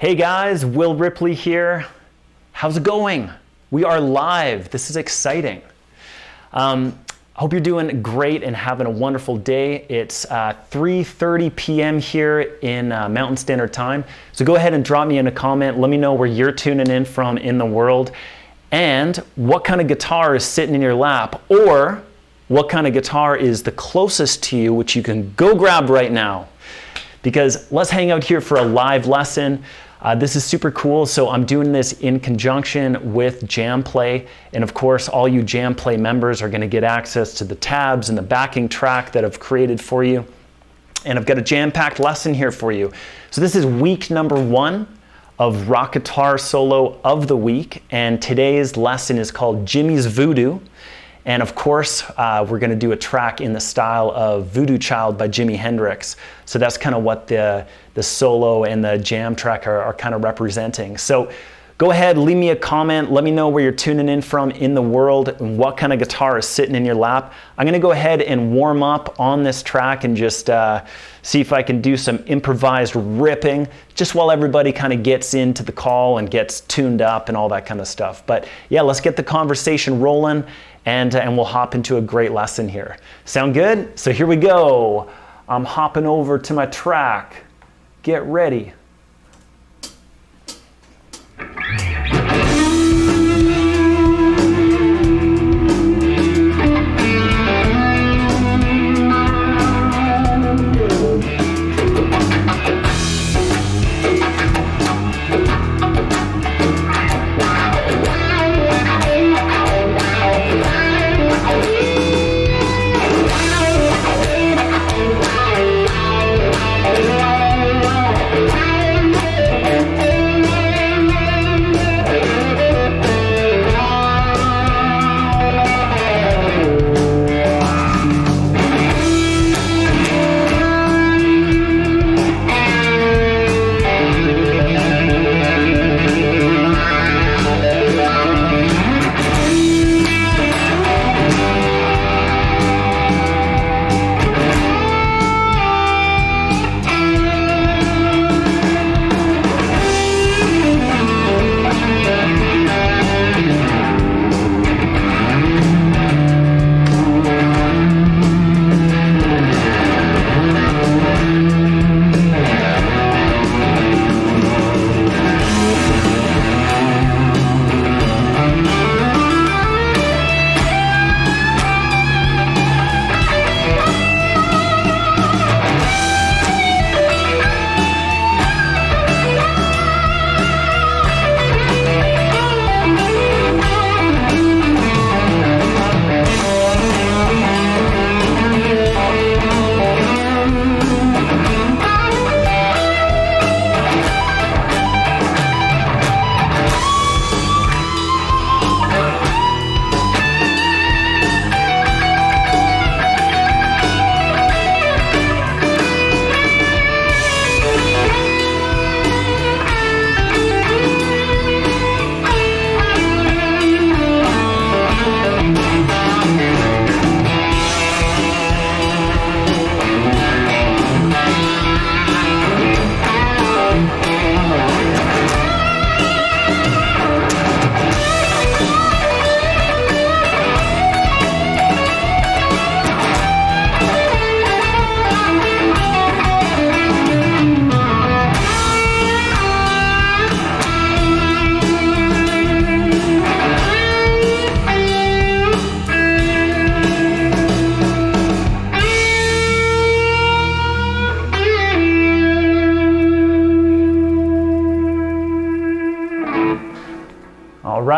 Hey guys, Will Ripley here. How's it going? We are live. This is exciting. I hope you're doing great and having a wonderful day. It's 3:30 p.m. here in Mountain Standard Time. So go ahead and drop me in a comment. Let me know where you're tuning in from in the world and what kind of guitar is sitting in your lap, or what kind of guitar is the closest to you, which you can go grab right now. Because let's hang out here for a live lesson. This is super cool. So I'm doing this in conjunction with Jam Play. And of course, all you Jam Play members are going to get access to the tabs and the backing track that I've created for you. And I've got a jam-packed lesson here for you. So this is week number 1 of Rock Guitar Solo of the Week. And today's lesson is called Jimmy's Voodoo. And of course, we're going to do a track in the style of Voodoo Child by Jimi Hendrix. So that's kind of what the solo and the jam track are kind of representing. So go ahead, leave me a comment. Let me know where you're tuning in from in the world and what kind of guitar is sitting in your lap. I'm going to go ahead and warm up on this track and just see if I can do some improvised ripping just while everybody kind of gets into the call and gets tuned up and all that kind of stuff. But yeah, let's get the conversation rolling. And we'll hop into a great lesson here. Sound good? So here we go. I'm hopping over to my track. Get ready.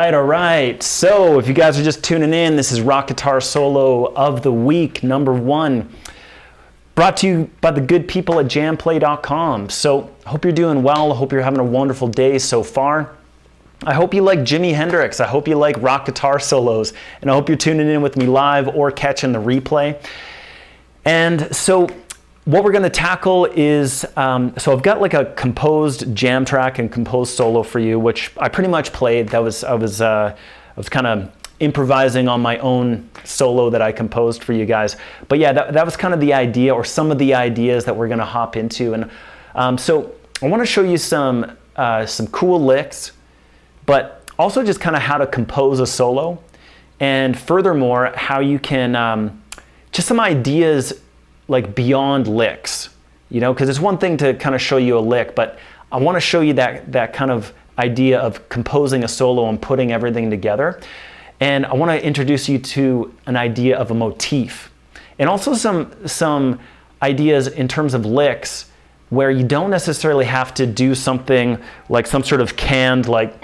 All right. So if you guys are just tuning in, this is Rock Guitar Solo of the Week, number 1, brought to you by the good people at jamplay.com. So I hope you're doing well. I hope you're having a wonderful day so far. I hope you like Jimi Hendrix. I hope you like rock guitar solos. And I hope you're tuning in with me live or catching the replay. And so what we're going to tackle is, so I've got like a composed jam track and composed solo for you, which I pretty much played. I was kind of improvising on my own solo that I composed for you guys. But yeah, that was kind of the idea, or some of the ideas that we're going to hop into. And so I want to show you some some cool licks, but also just kind of how to compose a solo. And furthermore, how you can, just some ideas like beyond licks, you know, because it's one thing to kind of show you a lick, but I want to show you that kind of idea of composing a solo and putting everything together. And I want to introduce you to an idea of a motif, and also some ideas in terms of licks where you don't necessarily have to do something like some sort of canned, like,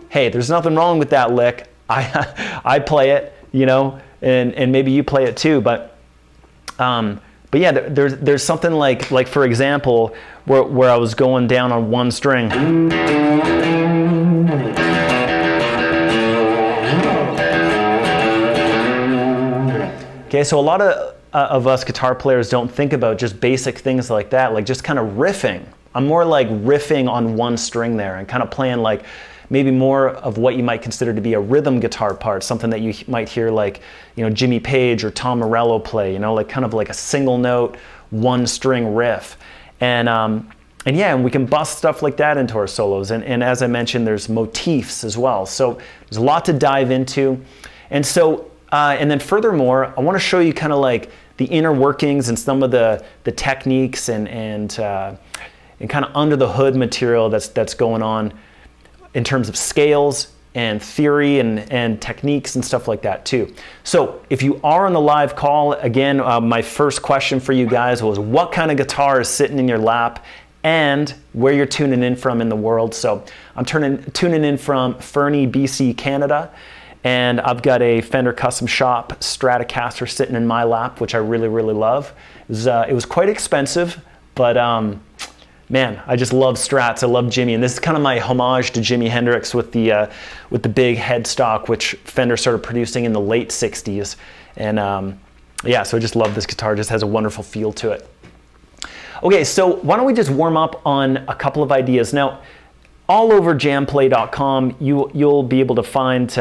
hey, there's nothing wrong with that lick. I play it, you know, and maybe you play it too, but yeah, there's something like for example, where I was going down on one string. Okay, so a lot of us guitar players don't think about just basic things like that, like just kind of riffing. I'm more like riffing on one string there and kind of playing like maybe more of what you might consider to be a rhythm guitar part, something that you might hear like, you know, Jimmy Page or Tom Morello play, you know, like kind of like a single note, one string riff. And yeah, and we can bust stuff like that into our solos. And as I mentioned, there's motifs as well. So there's a lot to dive into. And so, and then furthermore, I want to show you kind of like the inner workings and some of the techniques and kind of under the hood material that's going on in terms of scales and theory and techniques and stuff like that too. So if you are on the live call, again, my first question for you guys was what kind of guitar is sitting in your lap and where you're tuning in from in the world. So I'm tuning in from Fernie, BC, Canada, and I've got a Fender Custom Shop Stratocaster sitting in my lap, which I really, really love. It was quite expensive, but man, I just love Strats. I love Jimmy, and this is kind of my homage to Jimi Hendrix with the big headstock, which Fender started producing in the late '60s. And yeah, so I just love this guitar. It just has a wonderful feel to it. Okay, so why don't we just warm up on a couple of ideas. Now, all over jamplay.com, you'll be able to find,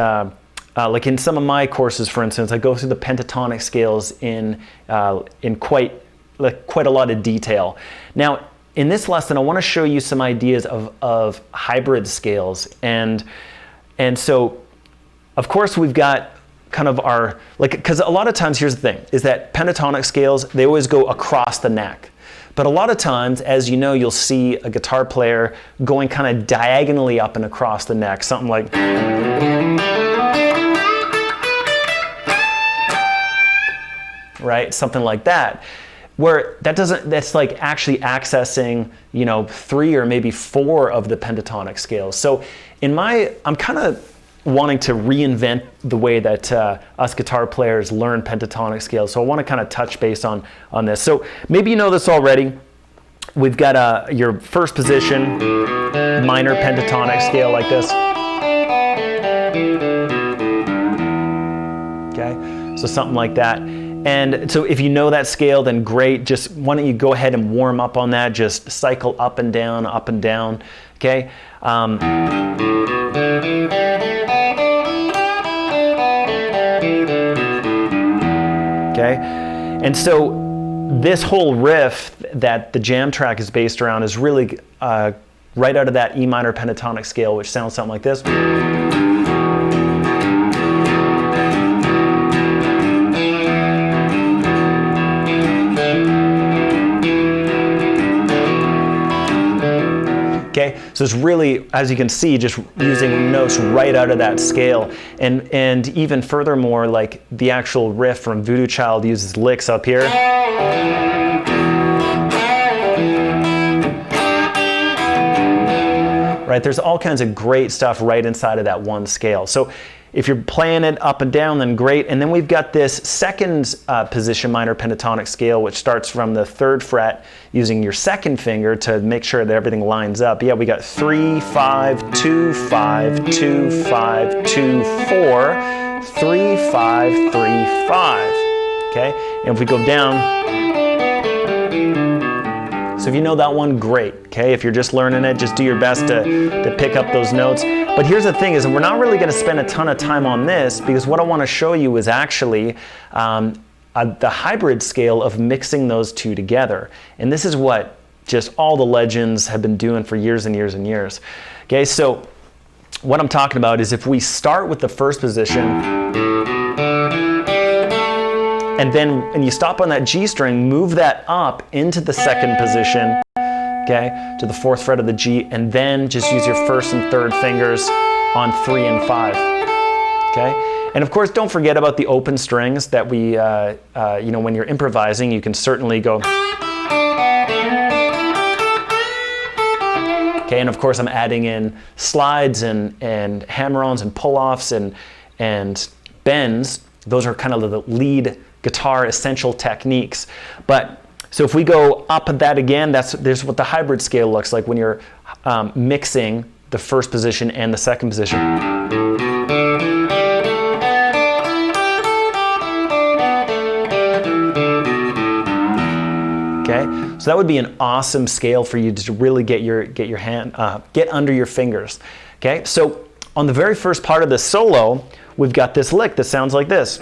like in some of my courses, for instance, I go through the pentatonic scales in quite a lot of detail. Now, in this lesson, I want to show you some ideas of hybrid scales. And so, of course, we've got kind of our, like, because a lot of times, here's the thing, is that pentatonic scales, they always go across the neck. But a lot of times, as you know, you'll see a guitar player going kind of diagonally up and across the neck, something like, right, something like that, where that's like actually accessing, you know, 3 or maybe 4 of the pentatonic scales. So I'm kind of wanting to reinvent the way that us guitar players learn pentatonic scales. So I want to kind of touch base on this. So maybe you know this already. We've got your first position, minor pentatonic scale like this. Okay, so something like that. And so if you know that scale, then great. Just why don't you go ahead and warm up on that. Just cycle up and down, okay? Okay, and so this whole riff that the jam track is based around is really right out of that E minor pentatonic scale, which sounds something like this. Okay, so it's really, as you can see, just using notes right out of that scale. And even furthermore, like the actual riff from Voodoo Child uses licks up here. Right, there's all kinds of great stuff right inside of that one scale. So if you're playing it up and down, then great. And then we've got this second position minor pentatonic scale, which starts from the 3rd fret using your second finger to make sure that everything lines up. Yeah, we got 3, 5, 2, 5, 2, 5, 2, 4, 3, 5, 3, 5. Okay, and if we go down, so if you know that one, great. Okay, if you're just learning it, just do your best to pick up those notes. But here's the thing is, we're not really going to spend a ton of time on this, because what I want to show you is actually the hybrid scale of mixing those two together. And this is what just all the legends have been doing for years and years and years. Okay, so what I'm talking about is if we start with the first position, and you stop on that G string, move that up into the second position, okay, to the 4th fret of the G, and then just use your 1st and 3rd fingers on 3 and 5, okay? And of course, don't forget about the open strings that we, you know, when you're improvising, you can certainly go. Okay, and of course, I'm adding in slides and hammer-ons and pull-offs and bends. Those are kind of the lead guitar essential techniques. But so if we go up that again, there's what the hybrid scale looks like when you're mixing the first position and the second position. Okay, so that would be an awesome scale for you to really get your hand, get under your fingers. Okay, so on the very first part of the solo, we've got this lick that sounds like this.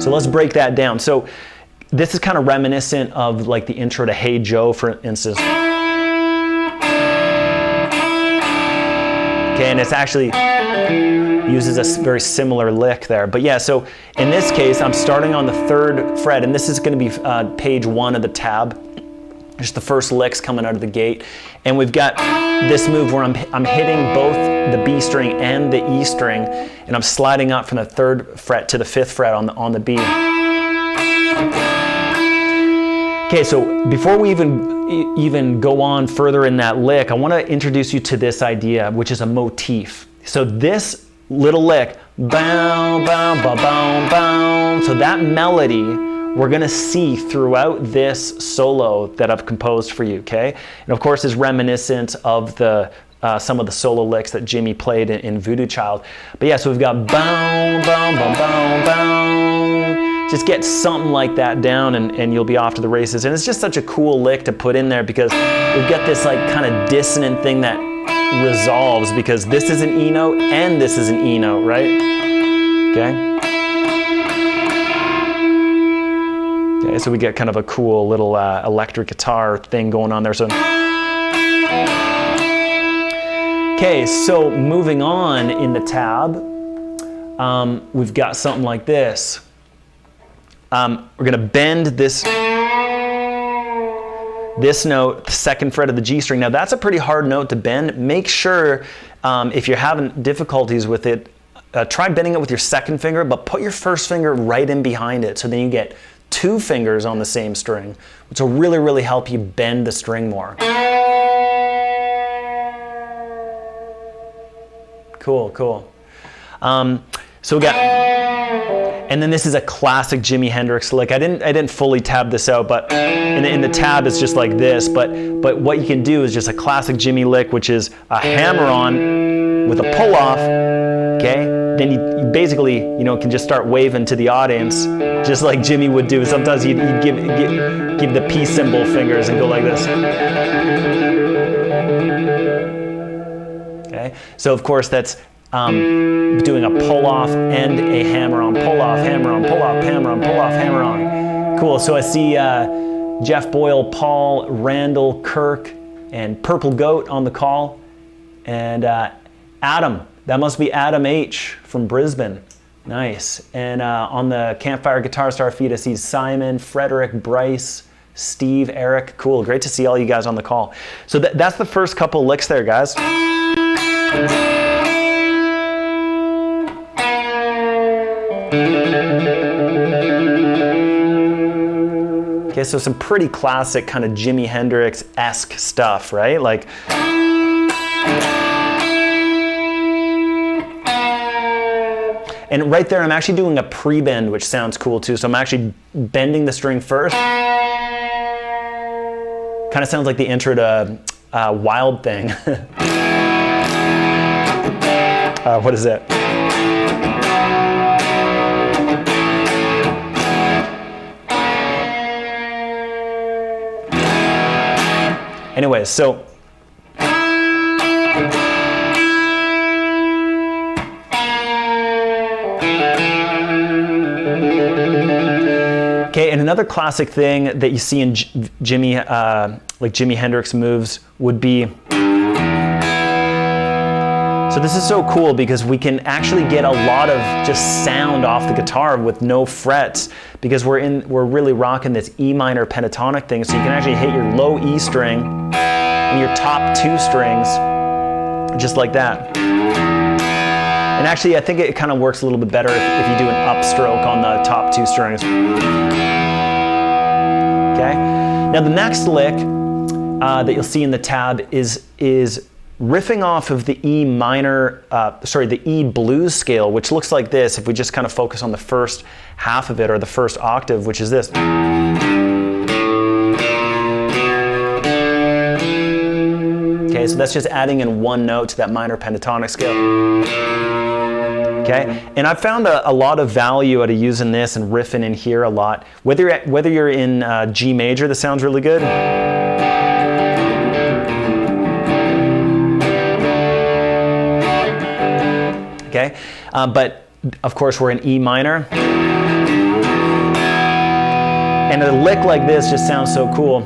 So let's break that down. So this is kind of reminiscent of like the intro to Hey Joe, for instance. Okay, and it's actually uses a very similar lick there. But yeah, so in this case, I'm starting on the 3rd fret, and this is going to be page 1 of the tab. Just the first licks coming out of the gate. And we've got this move where I'm hitting both the B string and the E string, and I'm sliding up from the 3rd fret to the 5th fret on the B. Okay, so before we even go on further in that lick, I want to introduce you to this idea, which is a motif. So this little lick, bow, bow, bow, bow, bow. So that melody we're going to see throughout this solo that I've composed for you, okay? And of course is reminiscent of the some of the solo licks that Jimi played in Voodoo Child. But yeah, so we've got bow, bow, bow, bow, bow. Just get something like that down and you'll be off to the races. And it's just such a cool lick to put in there because we've got this like kind of dissonant thing that resolves because this is an E note and this is an E note, right? Okay? Okay, so we get kind of a cool little electric guitar thing going on there. So, okay, so moving on in the tab, we've got something like this. We're going to bend this note, the 2nd fret of the G string. Now that's a pretty hard note to bend. Make sure if you're having difficulties with it, try bending it with your 2nd finger, but put your 1st finger right in behind it. So then you get 2 fingers on the same string, which will really, really help you bend the string more. Cool, cool. So we got, and then this is a classic Jimi Hendrix lick. I didn't fully tab this out, but in the tab it's just like this. But what you can do is just a classic Jimi lick, which is a hammer-on with a pull-off. Okay. Then you basically, you know, can just start waving to the audience, just like Jimi would do. Sometimes he'd give the P symbol fingers and go like this. Okay, so of course that's doing a pull-off and a hammer-on, pull-off, hammer-on, pull-off, hammer-on, pull-off, hammer-on. Cool, so I see Jeff Boyle, Paul, Randall, Kirk, and Purple Goat on the call. And Adam. That must be Adam H. from Brisbane. Nice. And on the Campfire Guitar Star feed, I see Simon, Frederick, Bryce, Steve, Eric. Cool. Great to see all you guys on the call. So that's the first couple licks there, guys. Okay, so some pretty classic kind of Jimi Hendrix-esque stuff, right? Like... And right there, I'm actually doing a pre-bend, which sounds cool too. So I'm actually bending the string first. Kind of sounds like the intro to Wild Thing. What is it? Anyways, so Okay, and another classic thing that you see in like Jimi Hendrix moves would be, so this is so cool because we can actually get a lot of just sound off the guitar with no frets, because we're really rocking this E minor pentatonic thing, so you can actually hit your low E string and your top 2 strings just like that. And actually, I think it kind of works a little bit better if you do an upstroke on the top 2 strings. Okay. Now the next lick that you'll see in the tab is riffing off of the E minor, the E blues scale, which looks like this if we just kind of focus on the first half of it, or the first octave, which is this. Okay, so that's just adding in 1 note to that minor pentatonic scale. Okay, and I've found a lot of value out of using this and riffing in here a lot. Whether you're in G major, this sounds really good. Okay, but of course we're in E minor. And a lick like this just sounds so cool.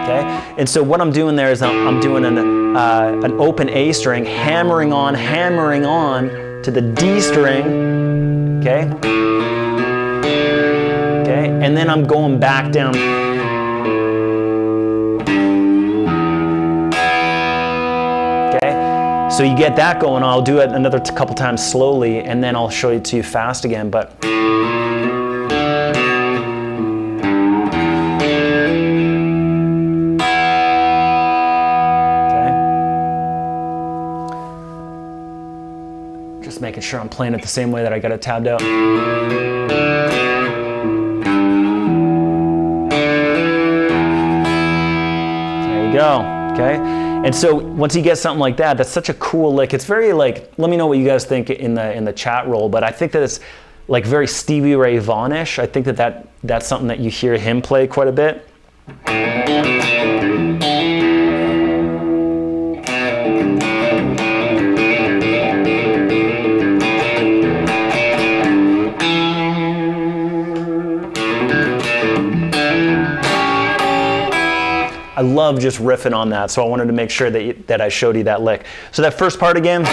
Okay, and so what I'm doing there is I'm doing an open A string, hammering on to the D string, okay? Okay, and then I'm going back down. Okay, so you get that going. I'll do it another couple times slowly, and then I'll show it to you fast again, but. Making sure I'm playing it the same way that I got it tabbed out. There you go, okay? And so once you get something like that, that's such a cool lick. It's very like, let me know what you guys think in the chat roll, but I think that it's like very Stevie Ray Vaughan-ish. I think that's something that you hear him play quite a bit. I love just riffing on that, so I wanted to make sure that I showed you that lick. So that first part again.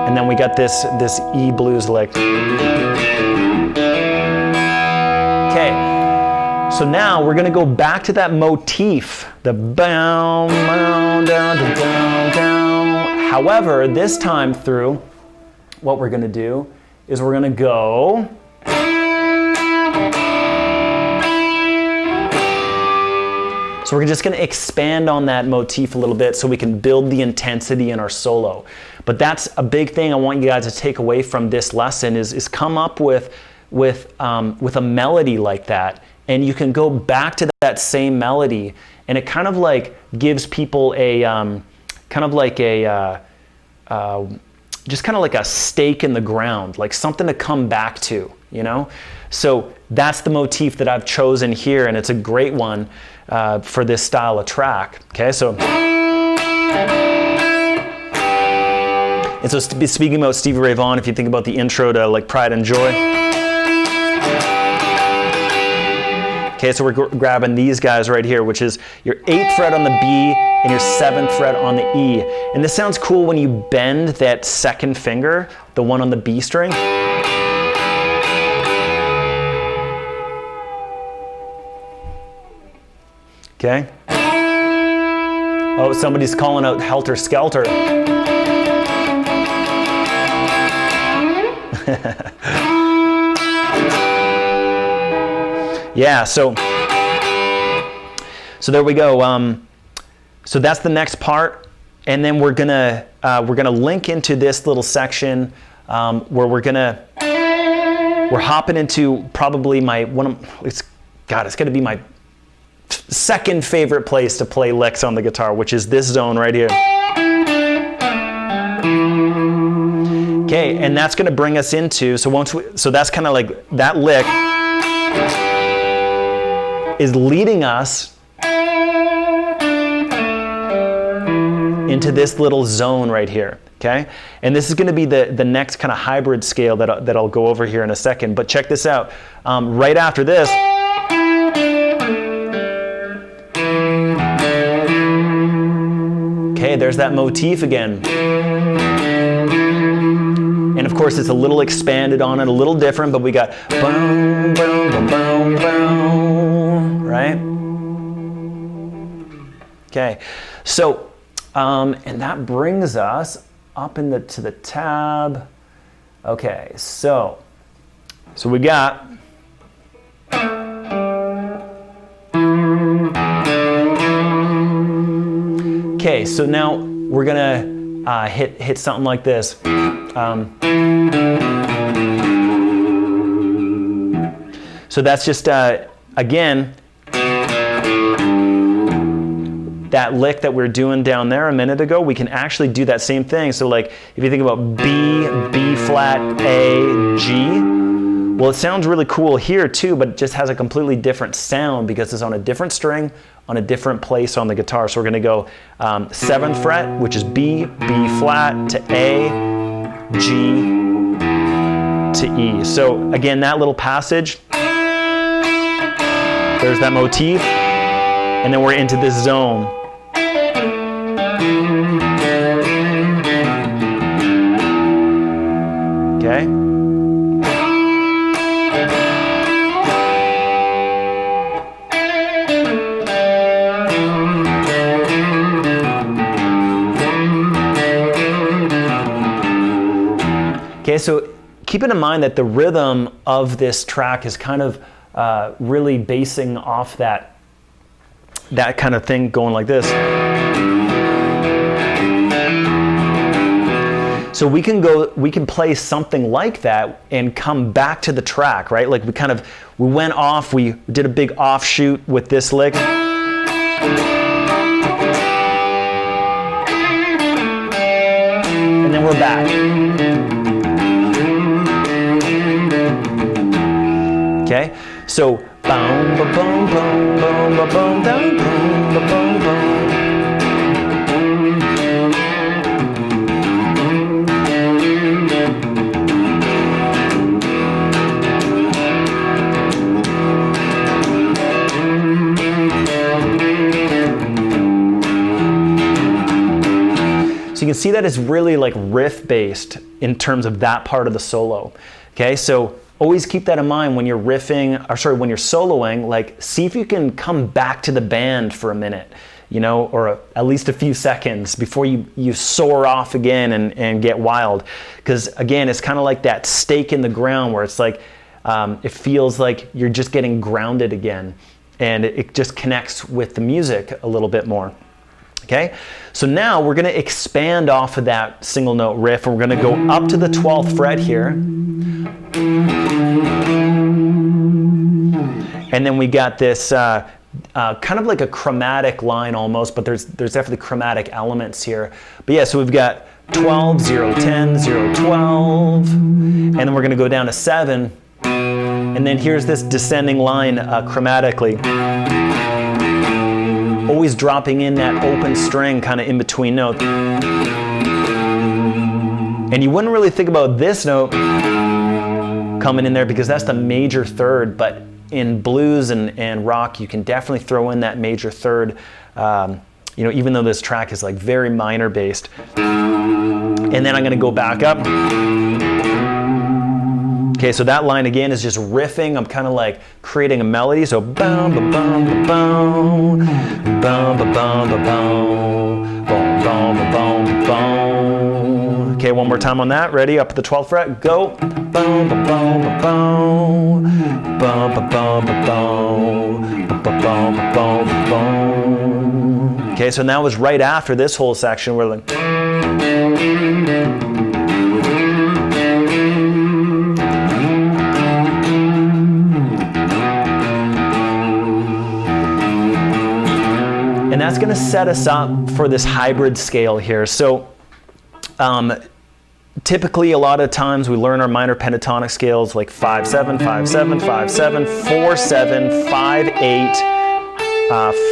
And then we got this E blues lick. Okay, so now we're gonna go back to that motif, the bow, down, down, down, down. However, this time through, what we're going to do is we're going to go. So we're just going to expand on that motif a little bit so we can build the intensity in our solo. But that's a big thing I want you guys to take away from this lesson is come up with a melody like that, and you can go back to that same melody, and it kind of like gives people a just kind of like a stake in the ground, like something to come back to, you know? So that's the motif that I've chosen here, and it's a great one for this style of track, okay? So, and so speaking about Stevie Ray Vaughan, if you think about the intro to like Pride and Joy, okay, so we're grabbing these guys right here, which is your 8th fret on the B and your 7th fret on the E. And this sounds cool when you bend that second finger, the one on the B string. Okay. Oh, somebody's calling out Helter Skelter. Yeah, so there we go. So that's the next part, and then we're gonna link into this little section where we're hopping into probably it's gonna be my second favorite place to play licks on the guitar, which is this zone right here. Okay, and that's gonna bring us into, so that's kind of like that lick is leading us into this little zone right here, okay? And this is going to be the next kind of hybrid scale that I'll go over here in a second. But check this out. Right after this, okay, there's that motif again. And of course, it's a little expanded on it, a little different, but we got boom, boom, boom, boom, boom, right? Okay, so, and that brings us up to the tab. Okay, so we got, okay, so now we're gonna hit something like this. So that's just, again, that lick that we were doing down there a minute ago, we can actually do that same thing. So like, if you think about B, B flat, A, G, well, it sounds really cool here too, but it just has a completely different sound because it's on a different string, on a different place on the guitar. So we're gonna go 7th fret, which is B, B flat to A, G to E. So again, that little passage, there's that motif, and then we're into this zone. Okay? Okay, so keep in mind that the rhythm of this track is kind of really basing off that kind of thing going like this. So we can play something like that and come back to the track, right? Like we went off, we did a big offshoot with this lick. And then we're back. Okay? So boom, boom, boom, boom, boom, boom, boom, boom, boom, boom, boom. So you can see that it's really like riff based in terms of that part of the solo. Okay, so always keep that in mind when you're riffing, or sorry, when you're soloing, like see if you can come back to the band for a minute, you know, or at least a few seconds before you soar off again and get wild. Because again, it's kind of like that stake in the ground where it's like, it feels like you're just getting grounded again, and it just connects with the music a little bit more. Okay, so now we're going to expand off of that single note riff, and we're going to go up to the 12th fret here. And then we got this kind of like a chromatic line almost, but there's definitely chromatic elements here. But yeah, so we've got 12, 0, 10, 0, 12, and then we're going to go down to 7. And then here's this descending line chromatically. Always dropping in that open string kind of in between notes. And you wouldn't really think about this note coming in there because that's the major third, but in blues and rock, you can definitely throw in that major third, you know, even though this track is like very minor based. And then I'm gonna go back up. Okay, so that line again is just riffing. I'm kind of like creating a melody. So boom, boom, boom, boom, boom, boom, boom, boom, boom, boom, boom, boom. Okay, one more time on that. Ready? Up at the 12th fret. Go. Boom, boom, boom, boom, boom, boom, boom, boom, boom, boom, boom, boom. Okay, so now it's right after this whole section. We're like. And that's going to set us up for this hybrid scale here. So typically a lot of times we learn our minor pentatonic scales like 5-7, 5-7, 5-7, 4-7, 5-8,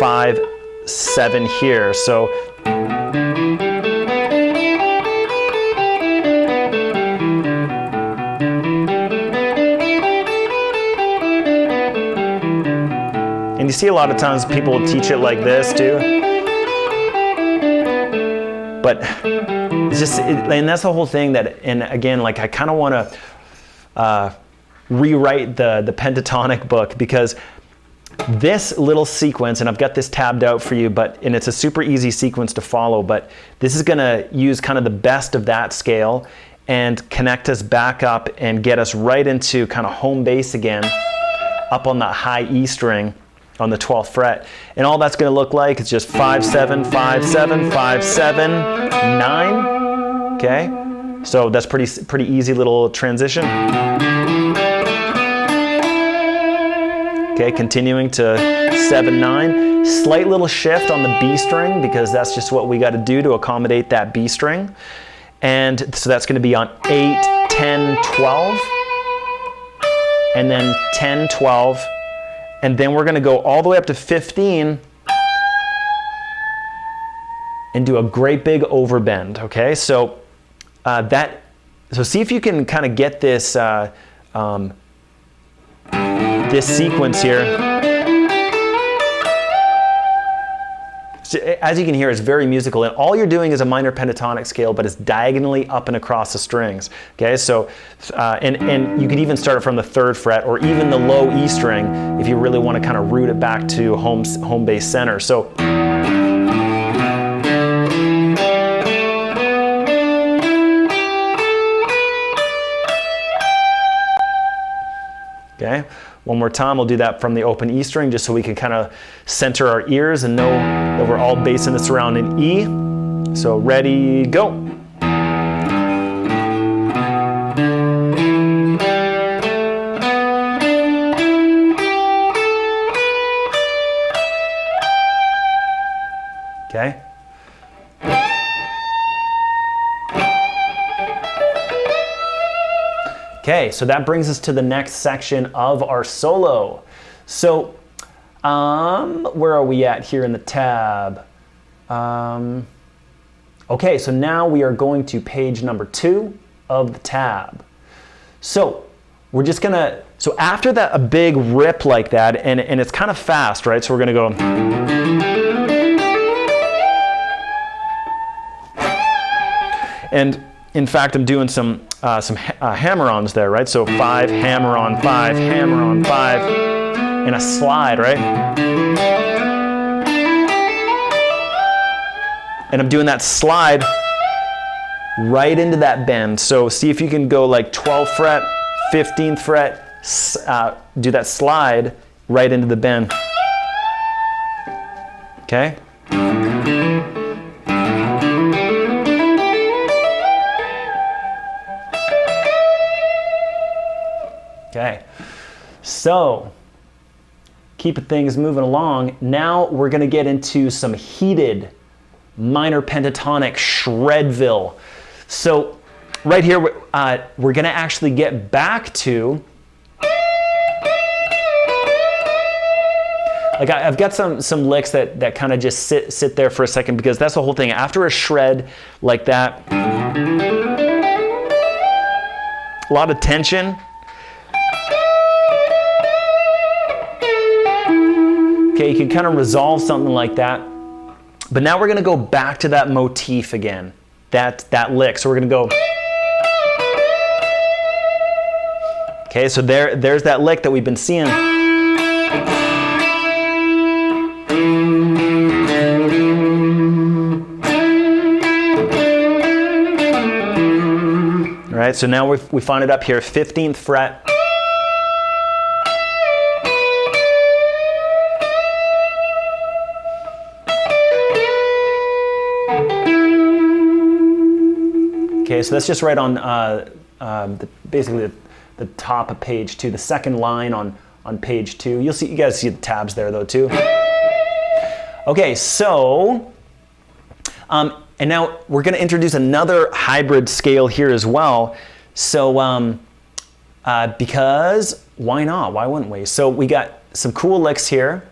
5-7 here. So see a lot of times people teach it like this too. But it's just, and that's the whole thing that, and again, like I kind of want to rewrite the pentatonic book, because this little sequence, and I've got this tabbed out for you, and it's a super easy sequence to follow, but this is going to use kind of the best of that scale and connect us back up and get us right into kind of home base again, up on that high E string on the 12th fret. And all that's going to look like is just 5, 7, 5, 7, 5, 7, 9. Okay, so that's pretty easy little transition. Okay, continuing to 7, 9. Slight little shift on the B string, because that's just what we got to do to accommodate that B string. And so that's going to be on 8, 10, 12. And then 10, 12. And then we're going to go all the way up to 15 and do a great big overbend. Okay, so so see if you can kind of get this this sequence here. As you can hear, it's very musical, and all you're doing is a minor pentatonic scale, but it's diagonally up and across the strings. Okay, so and you could even start it from the 3rd fret or even the low E string if you really want to kind of root it back to home base center. So okay. One more time, we'll do that from the open E string, just so we can kind of center our ears and know that we're all basing this around in E. So ready, go. Okay. Okay, so that brings us to the next section of our solo. So, where are we at here in the tab? Okay, so now we are going to page number 2 of the tab. So, we're just gonna, so after that, a big rip like that, and it's kind of fast, right? So we're gonna go. And in fact, I'm doing some hammer-ons there, right? So 5, hammer on 5, hammer on 5, and a slide, right? And I'm doing that slide right into that bend. So see if you can go like 12th fret, 15th fret, do that slide right into the bend. Okay? Okay, so keeping things moving along. Now we're going to get into some heated minor pentatonic shredville. So right here, we're going to actually get back to, like I've got some licks that kind of just sit there for a second, because that's the whole thing. After a shred like that, a lot of tension. Okay, you can kind of resolve something like that. But now we're going to go back to that motif again, that lick. So we're going to go. Okay, so there's that lick that we've been seeing. All right, so now we find it up here, 15th fret. Okay, so that's just right on basically the top of page 2, the second line on page 2. You guys see the tabs there though too. Okay, so and now we're going to introduce another hybrid scale here as well. So because why not? Why wouldn't we? So we got some cool licks here.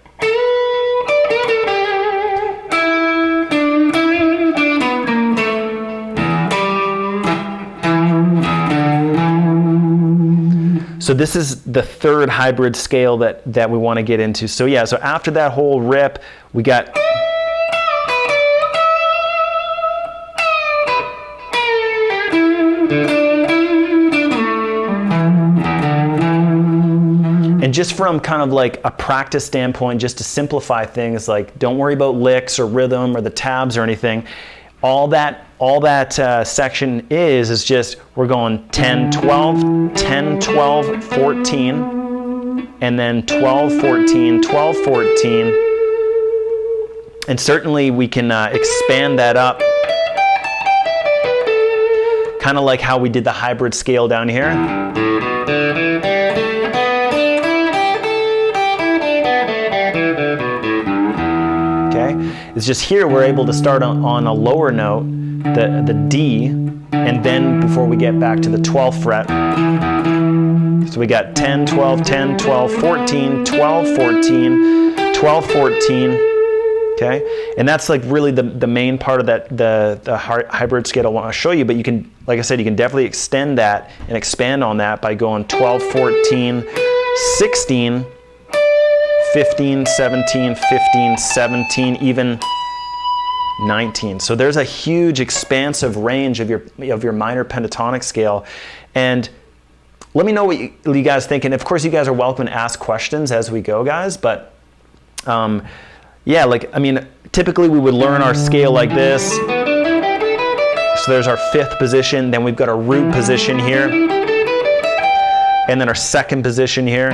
So this is the third hybrid scale that we want to get into. So yeah, so after that whole rip, we got and just from kind of like a practice standpoint, just to simplify things, like don't worry about licks or rhythm or the tabs or anything. All that section is just we're going 10, 12, 10, 12, 14, and then 12, 14, 12, 14. And certainly we can expand that up, kind of like how we did the hybrid scale down here. It's just here we're able to start on a lower note, the D, and then before we get back to the 12th fret. So we got 10, 12, 10, 12, 14, 12, 14, 12, 14, okay? And that's like really the main part of the hybrid scale I want to show you, but you can, like I said, you can definitely extend that and expand on that by going 12, 14, 16, 15, 17, 15, 17, even 19. So there's a huge expansive range of your minor pentatonic scale. And let me know what you guys think. And of course you guys are welcome to ask questions as we go, guys. But yeah, like, I mean, typically we would learn our scale like this. So there's our fifth position, then we've got our root position here, and then our second position here.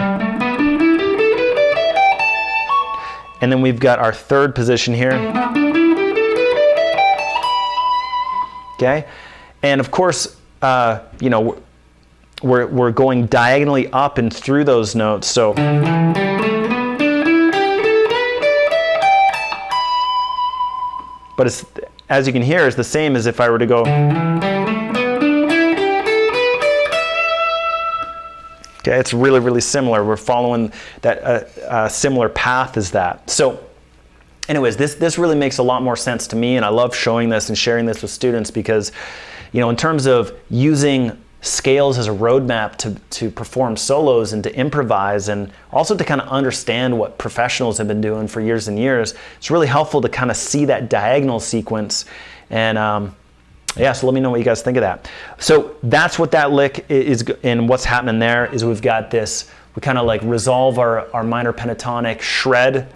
And then we've got our third position here. Okay, and of course, you know, we're going diagonally up and through those notes. So, but it's, as you can hear, it's the same as if I were to go. Okay, it's really, really similar. We're following that similar path as that. So anyways, this really makes a lot more sense to me, and I love showing this and sharing this with students because, you know, in terms of using scales as a roadmap to perform solos and to improvise, and also to kind of understand what professionals have been doing for years and years, it's really helpful to kind of see that diagonal sequence. And yeah, so let me know what you guys think of that. So that's what that lick is, and what's happening there is we've got this, we kind of like resolve our minor pentatonic shred.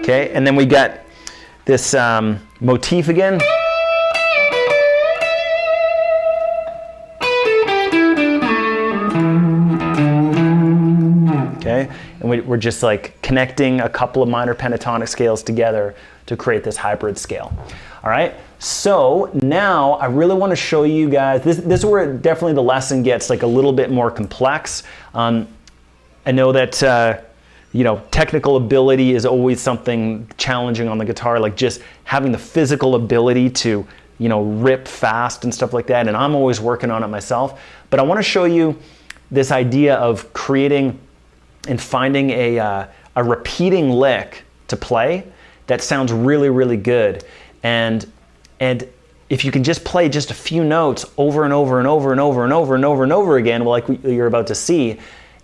Okay, and then we got this motif again. Okay, and we're just like connecting a couple of minor pentatonic scales together to create this hybrid scale. All right, so now I really want to show you guys, this is where definitely the lesson gets like a little bit more complex. I know that you know, technical ability is always something challenging on the guitar, like just having the physical ability to, you know, rip fast and stuff like that, and I'm always working on it myself. But I want to show you this idea of creating and finding a repeating lick to play that sounds really, really good. And if you can just play just a few notes over and over and over and over and over and over and over again, like you're about to see,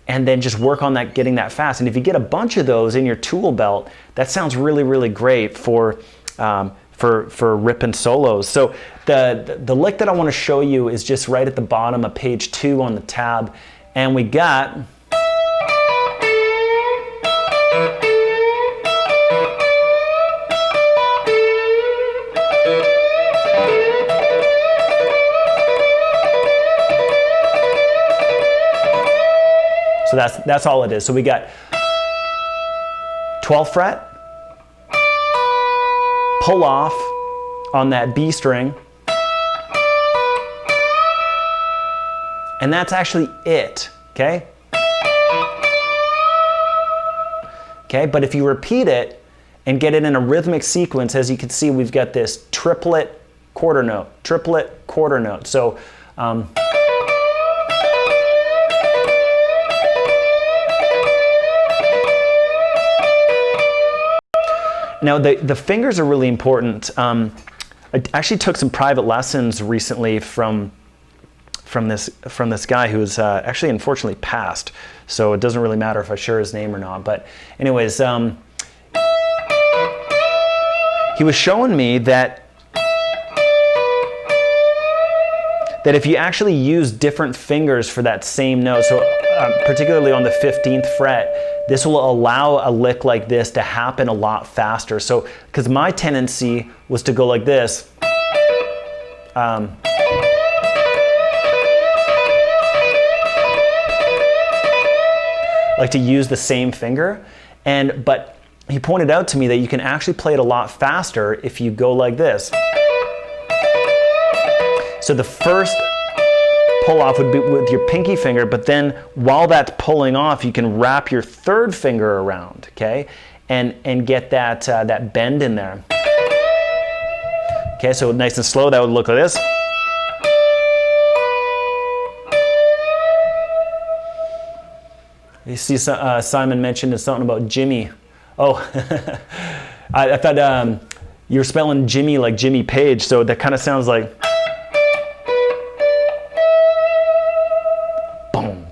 and then just work on that, getting that fast. And if you get a bunch of those in your tool belt, that sounds really, really great for ripping solos. So the lick that I want to show you is just right at the bottom of page 2 on the tab, and we got. So that's all it is. So we got 12th fret, pull off on that B string, and that's actually it, okay? Okay, but if you repeat it and get it in a rhythmic sequence, as you can see, we've got this triplet quarter note, triplet quarter note. So Now the fingers are really important. I actually took some private lessons recently from this guy who's actually unfortunately passed. So it doesn't really matter if I share his name or not. But anyways, he was showing me that if you actually use different fingers for that same note, so particularly on the 15th fret, this will allow a lick like this to happen a lot faster. So, because my tendency was to go like this. Like to use the same finger, but he pointed out to me that you can actually play it a lot faster if you go like this. So the first pull off would be with your pinky finger, but then while that's pulling off, you can wrap your third finger around, okay, and get that bend in there. Okay, so nice and slow, that would look like this. You see, Simon mentioned something about Jimmy. Oh, I thought you were spelling Jimmy like Jimmy Page, so that kind of sounds like boom,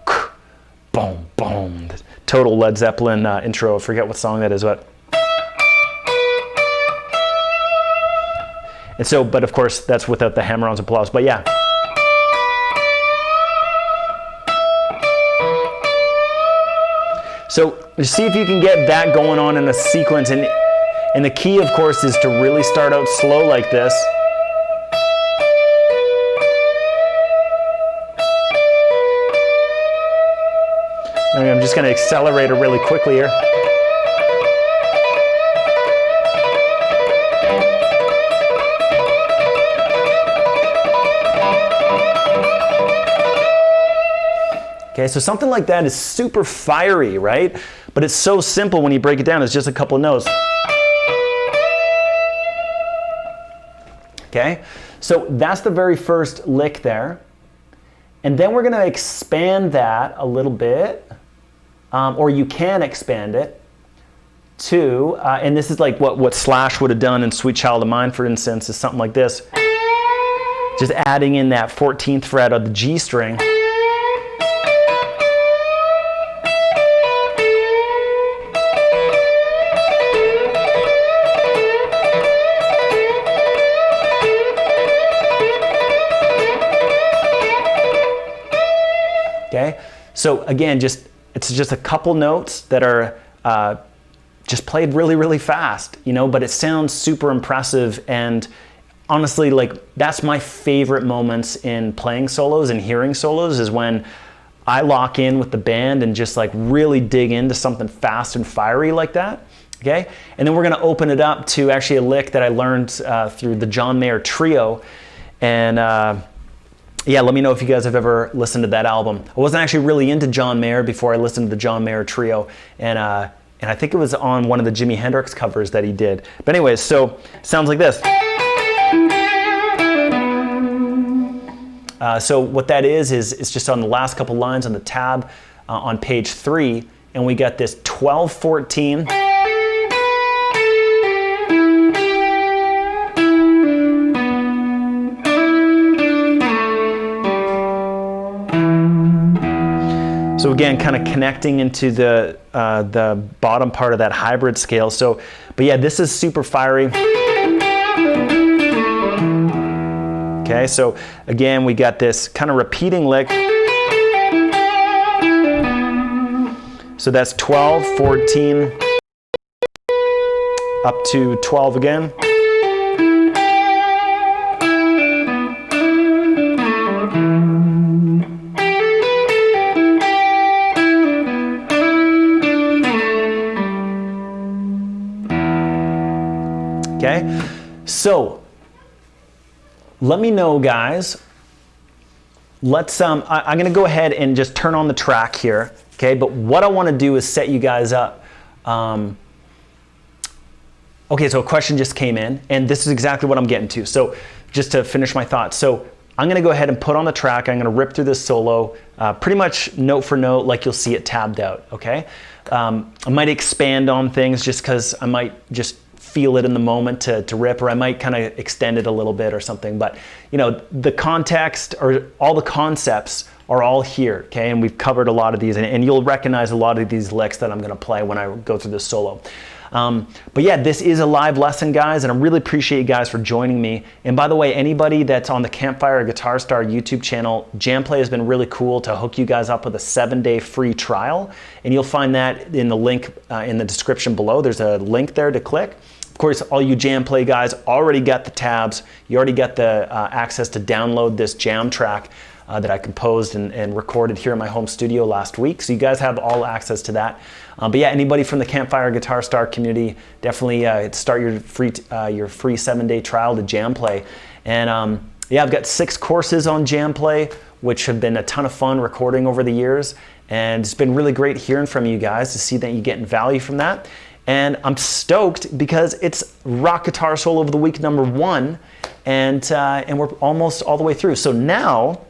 boom, boom. Total Led Zeppelin intro. I forget what song that is, but. And so, but of course, that's without the hammer-ons and pull-offs. But yeah. So see if you can get that going on in a sequence, and the key, of course, is to really start out slow like this. I'm just going to accelerate it really quickly here. Okay, so something like that is super fiery, right? But it's so simple when you break it down. It's just a couple of notes. Okay, so that's the very first lick there. And then we're going to expand that a little bit, or you can expand it to, and this is like what Slash would have done in Sweet Child of Mine, for instance, is something like this. Just adding in that 14th fret of the G string. Okay, so again, it's just a couple notes that are just played really, really fast, you know, but it sounds super impressive. And honestly, like, that's my favorite moments in playing solos and hearing solos, is when I lock in with the band and just like really dig into something fast and fiery like that. Okay, and then we're going to open it up to actually a lick that I learned through the John Mayer Trio. And yeah, let me know if you guys have ever listened to that album. I wasn't actually really into John Mayer before I listened to the John Mayer Trio, and I think it was on one of the Jimi Hendrix covers that he did. But anyways, so it sounds like this. So what that is it's just on the last couple lines on the tab on page 3, and we got this 12/14. So again, kind of connecting into the bottom part of that hybrid scale. So, but yeah, this is super fiery. Okay, so again, we got this kind of repeating lick. So that's 12, 14, up to 12 again. Okay, so let me know, guys. Let's I'm going to go ahead and just turn on the track here. Okay, but what I want to do is set you guys up. Okay, so a question just came in, and this is exactly what I'm getting to. So just to finish my thoughts, so I'm going to go ahead and put on the track. I'm going to rip through this solo, pretty much note for note, like you'll see it tabbed out. Okay, I might expand on things just because I might just feel it in the moment to rip, or I might kind of extend it a little bit or something. But you know, the context or all the concepts are all here, okay? And we've covered a lot of these, and you'll recognize a lot of these licks that I'm going to play when I go through this solo. But yeah, this is a live lesson, guys, and I really appreciate you guys for joining me. And by the way, anybody that's on the Campfire Guitar Star YouTube channel, Jamplay has been really cool to hook you guys up with a 7-day free trial, and you'll find that in the link in the description below. There's a link there to click. Of course, all you Jamplay guys already got the tabs. You already got the access to download this jam track that I composed and recorded here in my home studio last week. So you guys have all access to that. But yeah, anybody from the Campfire Guitar Star community, definitely start your free 7-day trial to Jamplay. And yeah, I've got 6 courses on Jamplay, which have been a ton of fun recording over the years. And it's been really great hearing from you guys to see that you're getting value from that. And I'm stoked because it's Rock Guitar Solo of the Week #1, and we're almost all the way through. So now,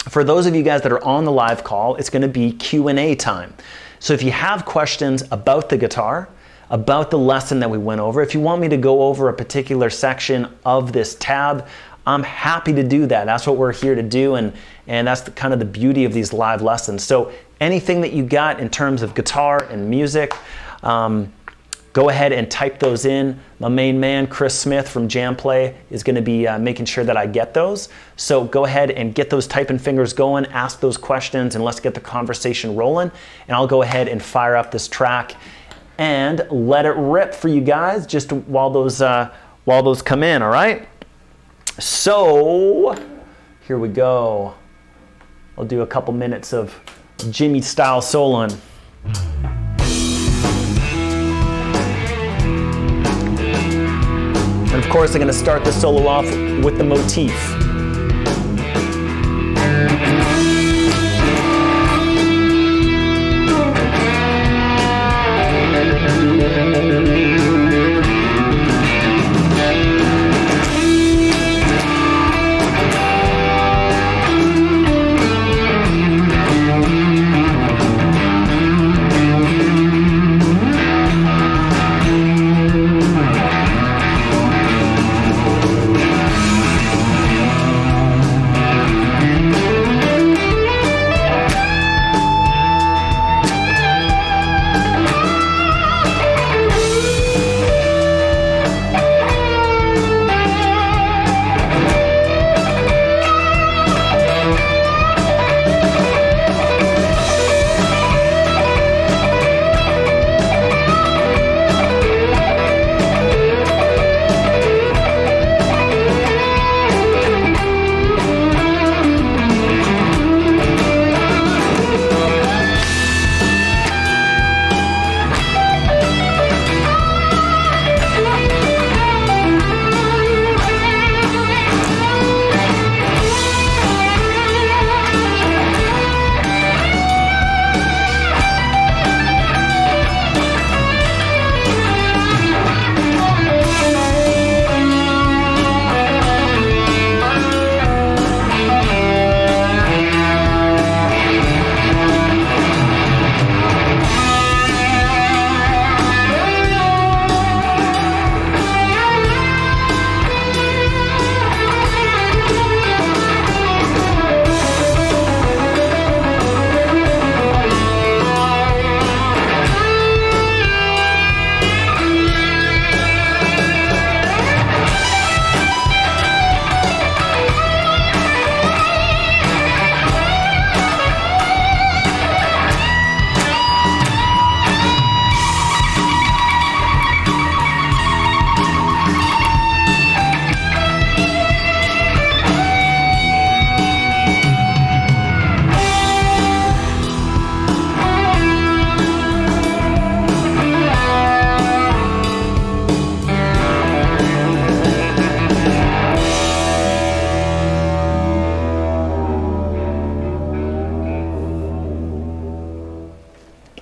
for those of you guys that are on the live call, it's going to be Q&A time. So if you have questions about the guitar, about the lesson that we went over, if you want me to go over a particular section of this tab, I'm happy to do that. That's what we're here to do, and that's kind of the beauty of these live lessons. So anything that you got in terms of guitar and music, go ahead and type those in. My main man, Chris Smith from Jamplay, is going to be making sure that I get those. So go ahead and get those typing fingers going, ask those questions, and let's get the conversation rolling. And I'll go ahead and fire up this track and let it rip for you guys just while those come in, all right? So here we go. I'll do a couple minutes of Jimmy style soloing. And of course, I'm going to start the solo off with the motif.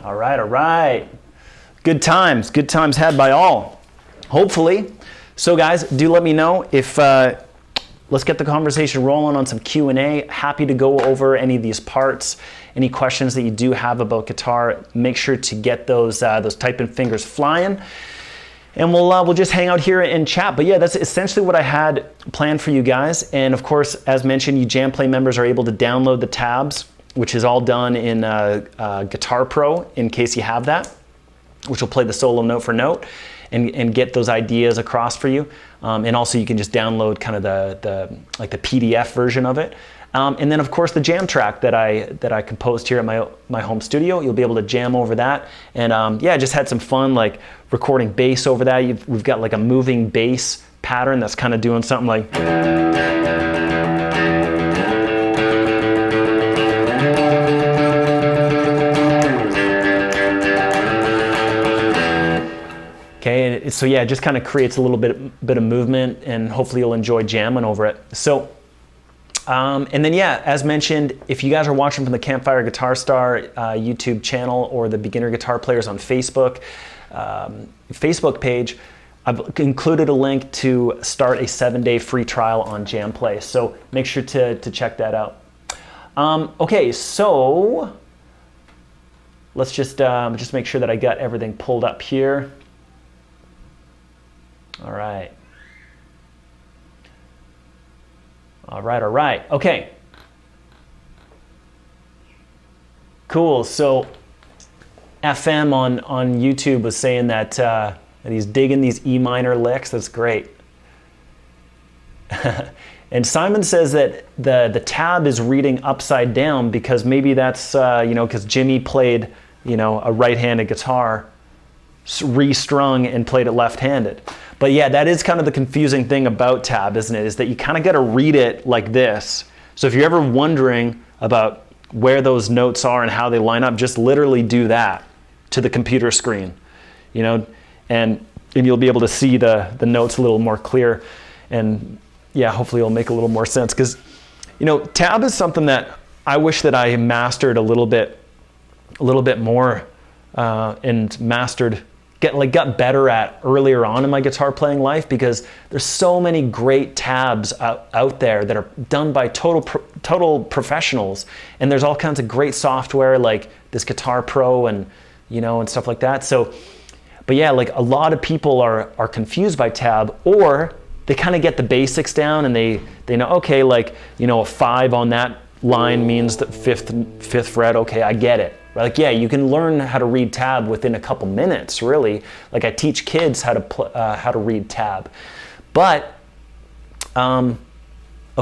All right. Good times had by all, hopefully. So guys, do let me know if, let's get the conversation rolling on some Q&A. Happy to go over any of these parts, any questions that you do have about guitar. Make sure to get those typing fingers flying. and we'll just hang out here and chat. But yeah, that's essentially what I had planned for you guys. And of course, as mentioned, you Jam Play members are able to download the tabs, which is all done in Guitar Pro, in case you have that, which will play the solo note for note and get those ideas across for you. And also you can just download kind of the PDF version of it. And then of course the jam track that I composed here at my home studio. You'll be able to jam over that. And yeah, I just had some fun like recording bass over that. We've got like a moving bass pattern that's kind of doing something like. Okay, so yeah, it just kind of creates a little bit of movement, and hopefully you'll enjoy jamming over it. So, and then yeah, as mentioned, if you guys are watching from the Campfire Guitar Star YouTube channel or the Beginner Guitar Players on Facebook page, I've included a link to start a 7-day free trial on Jam Play. So make sure to check that out. Okay, so let's just make sure that I got everything pulled up here. All right. All right. Okay. Cool. So FM on YouTube was saying that he's digging these E minor licks. That's great. And Simon says that the tab is reading upside down because maybe that's because Jimmy played a right-handed guitar, restrung and played it left-handed. But yeah, that is kind of the confusing thing about tab, isn't it? Is that you kind of got to read it like this. So if you're ever wondering about where those notes are and how they line up, just literally do that to the computer screen, and you'll be able to see the notes a little more clear. And yeah, hopefully it'll make a little more sense, because tab is something that I wish that I mastered a little bit more and got better at earlier on in my guitar playing life, because there's so many great tabs out there that are done by total professionals, and there's all kinds of great software like this Guitar Pro and and stuff like that. So, but yeah, like a lot of people are confused by tab, or they kind of get the basics down and they know, okay, like a 5 on that line means the fifth fret. Okay, I get it. Like, yeah, you can learn how to read tab within a couple minutes, really. Like, I teach kids how to read tab. But, of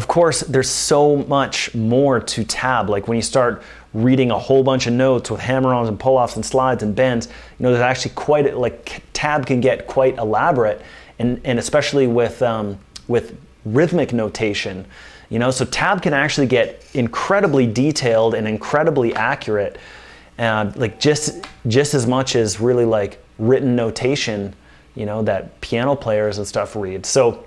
course, there's so much more to tab. Like, when you start reading a whole bunch of notes with hammer-ons and pull-offs and slides and bends, there's actually tab can get quite elaborate, and especially with rhythmic notation. So tab can actually get incredibly detailed and incredibly accurate. Like just as much as really like written notation, that piano players and stuff read. So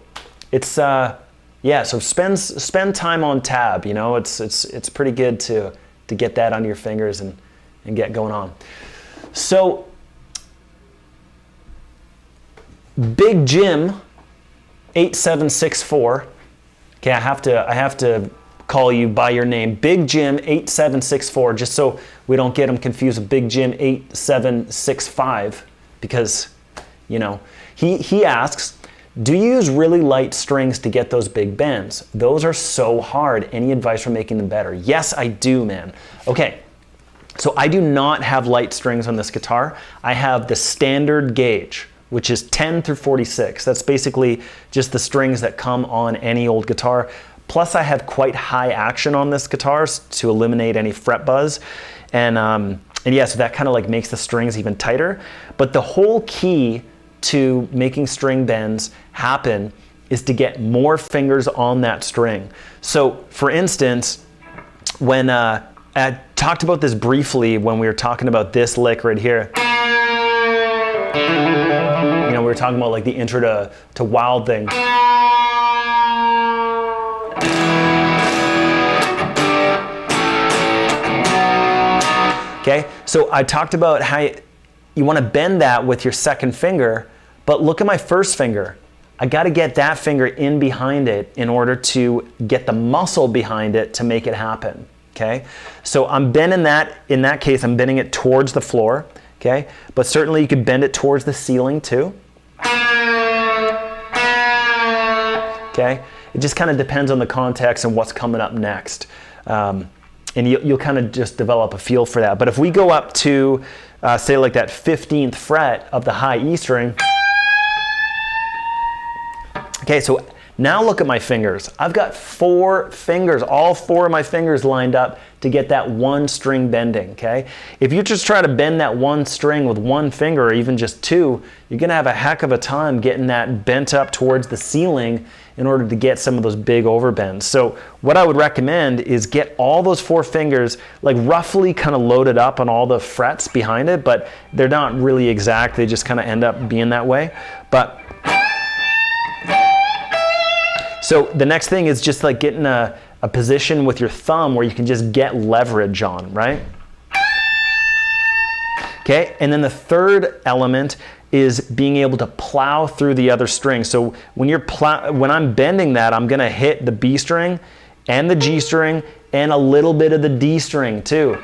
it's yeah. So spend time on tab. It's pretty good to get that under your fingers and get going on. So Big Jim 8764. Okay, I have to call you by your name, Big Jim 8764, just so we don't get them confused with Big Jim 8765, because he asks, do you use really light strings to get those big bends? Those are so hard. Any advice for making them better? Yes, I do, man. Okay, so I do not have light strings on this guitar. I have the standard gauge, which is 10 through 46. That's basically just the strings that come on any old guitar. Plus, I have quite high action on this guitar to eliminate any fret buzz. And yeah, so that kind of like makes the strings even tighter. But the whole key to making string bends happen is to get more fingers on that string. So for instance, when I talked about this briefly when we were talking about this lick right here. We were talking about like the intro to Wild Thing. Okay, so I talked about how you want to bend that with your second finger, but look at my first finger. I got to get that finger in behind it in order to get the muscle behind it to make it happen. Okay, so I'm bending that, in that case, I'm bending it towards the floor. Okay, but certainly you could bend it towards the ceiling too. okay? It just kind of depends on the context and what's coming up next. And you'll kind of just develop a feel for that. But if we go up to, say like that 15th fret of the high E string, okay, so now look at my fingers. I've got 4 fingers, all 4 of my fingers lined up to get that one string bending, okay? If you just try to bend that one string with one finger or even just 2, you're gonna have a heck of a time getting that bent up towards the ceiling in order to get some of those big overbends. So what I would recommend is get all those 4 fingers like roughly kind of loaded up on all the frets behind it, but they're not really exact. They just kind of end up being that way. But so the next thing is just like getting a position with your thumb where you can just get leverage on, right? Okay, and then the third element is being able to plow through the other string. So when I'm bending that, I'm gonna hit the B string and the G string and a little bit of the D string too.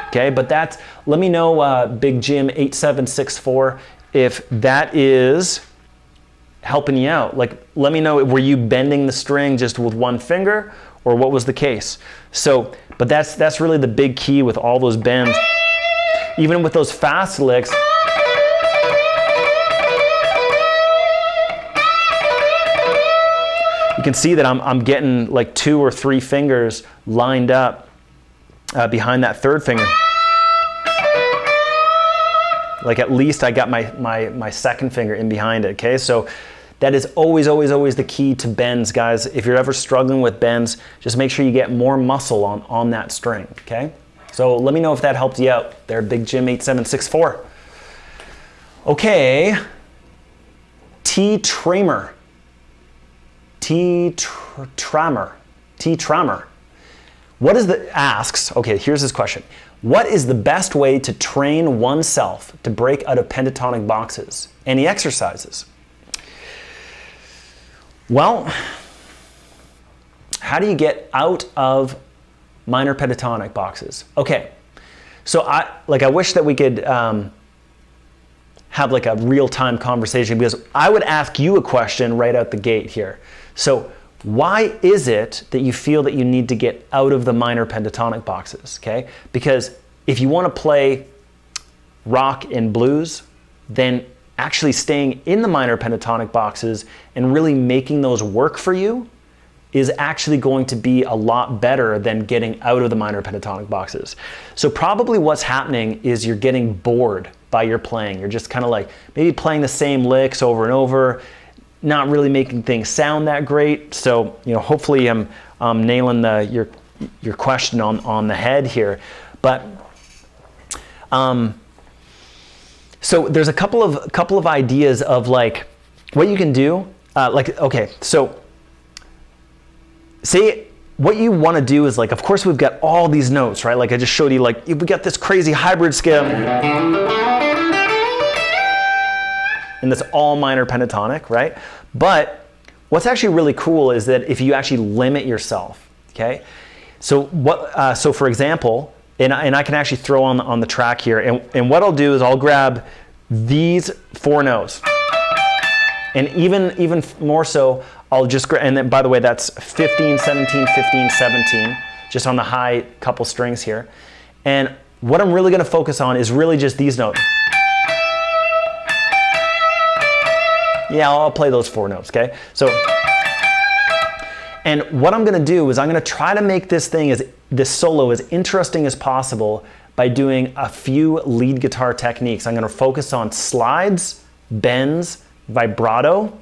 Okay, but that's, let me know, Big Jim 8764, if that is helping you out. Like, let me know, were you bending the string just with one finger, or what was the case? So, but that's really the big key with all those bends. Even with those fast licks, you can see that I'm getting like 2 or 3 fingers lined up behind that third finger. Like at least I got my second finger in behind it, okay? So that is always, always, always the key to bends, guys. If you're ever struggling with bends, just make sure you get more muscle on that string, okay? So let me know if that helped you out there, Big Jim 8764. Okay, T tremor. What is the, asks, okay, here's his question. What is the best way to train oneself to break out of pentatonic boxes? Any exercises? Well, how do you get out of minor pentatonic boxes? Okay, so I wish that we could have like a real-time conversation, because I would ask you a question right out the gate here. So why is it that you feel that you need to get out of the minor pentatonic boxes, okay? Because if you want to play rock and blues, then actually staying in the minor pentatonic boxes and really making those work for you is actually going to be a lot better than getting out of the minor pentatonic boxes. So probably what's happening is you're getting bored by your playing. You're just kind of like maybe playing the same licks over and over, not really making things sound that great. So, you know, hopefully I'm nailing your question on the head here. But so there's a couple of ideas of like what you can do. Okay, so say what you want to do is like, of course we've got all these notes, right? Like I just showed you, like we got this crazy hybrid scale, and that's all minor pentatonic, right? But what's actually really cool is that if you actually limit yourself, okay? So what? So for example, and I can actually throw on the track here, and what I'll do is I'll grab these 4 notes, and even more so, I'll just grab, and then by the way, that's 15, 17, 15, 17, just on the high couple strings here. And what I'm really gonna focus on is really just these notes. Yeah, I'll play those 4 notes, okay? So, and what I'm gonna do is I'm gonna try to make this solo as interesting as possible by doing a few lead guitar techniques. I'm gonna focus on slides, bends, vibrato,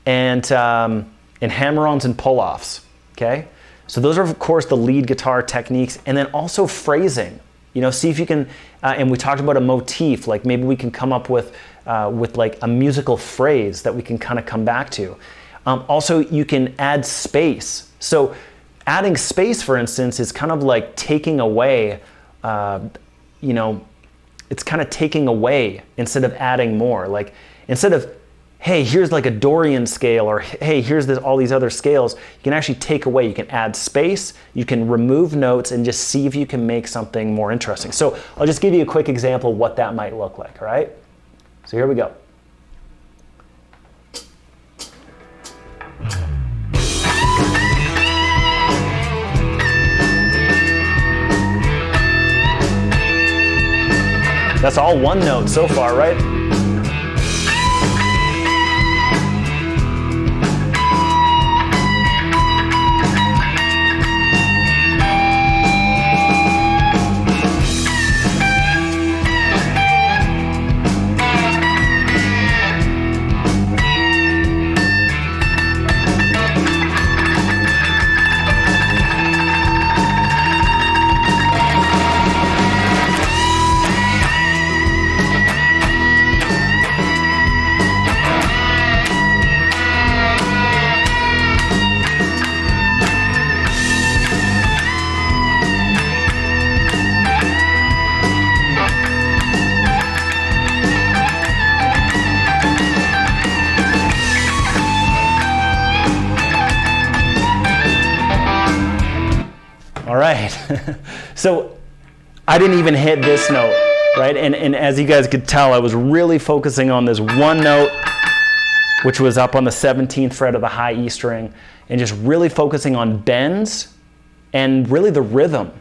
and hammer-ons and pull-offs, okay? So those are, of course, the lead guitar techniques, and then also phrasing. You know, see if you can, and we talked about a motif, like maybe we can come up with like a musical phrase that we can kind of come back to. Also, you can add space. So adding space, for instance, is kind of like taking away, you know, it's kind of taking away instead of adding more. Like instead of, hey, here's like a Dorian scale, or hey, here's all these other scales, you can actually take away, you can add space, you can remove notes, and just see if you can make something more interesting. So I'll just give you a quick example of what that might look like, all right? So here we go. That's all one note so far, right? All right, so I didn't even hit this note, right? And as you guys could tell, I was really focusing on this one note, which was up on the 17th fret of the high E string, and just really focusing on bends and really the rhythm,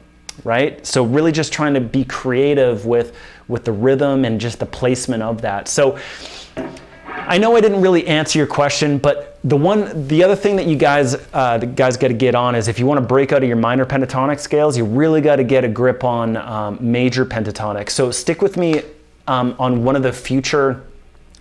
right? So really just trying to be creative with the rhythm and just the placement of that. So I know I didn't really answer your question, but the other thing that you guys got to get on is if you want to break out of your minor pentatonic scales, you really got to get a grip on major pentatonic. So stick with me on one of the future